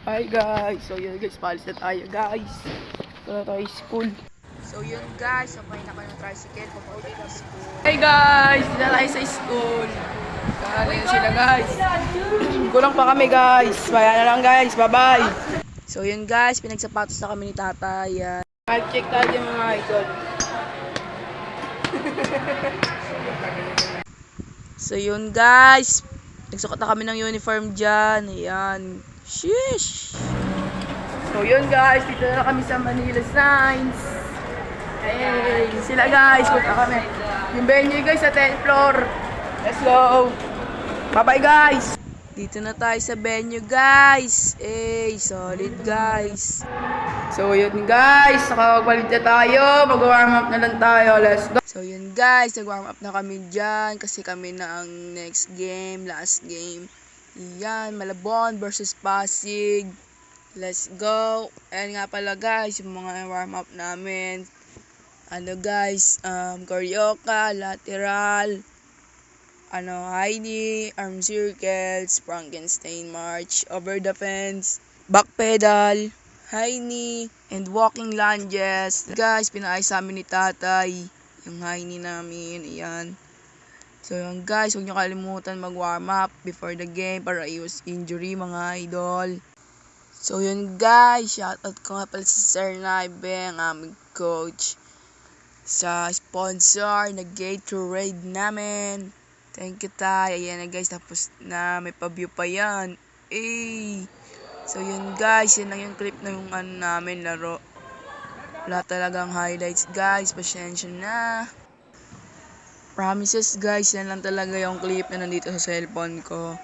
Hi guys, so yun guys, palis na tayo guys. Ito na tayo school. So yun guys, sabay na ka ng tricycle papunta sa school. Hi guys, dito na tayo sa school. Kaya sila guys. Kulang pa kami guys. Bayan na lang guys, bye bye. So yun guys, pinagsapatos na kami ni tatay. Yan. Check tayo mga idol. So yun guys, nagsukat na kami ng uniform dyan. Ayan. Sheesh! So yun guys, dito na kami sa Manila Science. Hey, sila guys, punta kami. Yung venue guys sa 10th floor. Let's go! Bye bye guys! Dito na tayo sa venue guys. Hey, solid guys. So yun guys, nakakagpalit na tayo. Mag-warm up na lang tayo. Let's go! So yun guys, nag-warm up na kami dyan kasi kami na ang next game, last game. Yan, Malabon versus Pasig. Let's go. Ayan nga pala guys, yung mga warm up namin. Ano guys, Koryoka, lateral, high knee, arm circles, Frankenstein march, over the fence, back pedal, high knee, and walking lunges. Guys, pinaayos sa amin ni tatay yung high knee namin. Ayan. So yun guys, huwag nyo kalimutan mag-warm up before the game para iwas injury mga idol. So yun guys, shoutout ko nga pala si Sir Naibe, ang aming coach, sa sponsor na Gatorade namin. Thank you tayo. Ayan na guys, tapos na may pa-view pa yan. So yun guys, yun lang yung clip na yung namin laro. Wala talagang highlights guys, pasensya na. Promises guys, yan lang talaga yung clip na nandito sa cellphone ko.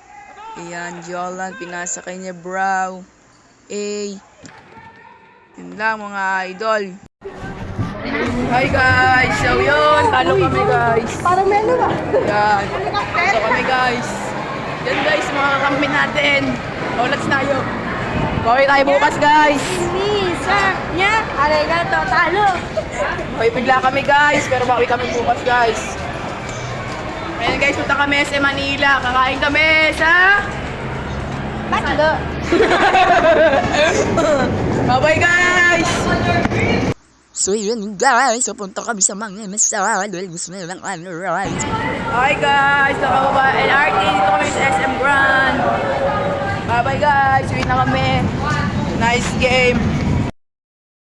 Ayan, Jolan, pinasa kay niya bro. Yun lang mga idol. Hi guys, so yun, talo kami guys. Parang melo ba? Yan, talo kami guys. Yan guys, mga kampi natin. Olats tayo. Bawi tayo bukas guys. Sir, niya, arigato, talo. Bawi bigla kami guys, pero bawi kami bukas guys. Ayan guys, punta kami sa Manila. Kakain kami sa... Talo. Bye-bye guys! So yun guys, punta kami sa mga masal. Gusto mo lang right. Hi guys! Nakababa LRT. Dito kami sa SM Grand. Bye-bye guys! Uwi na kami. Nice game.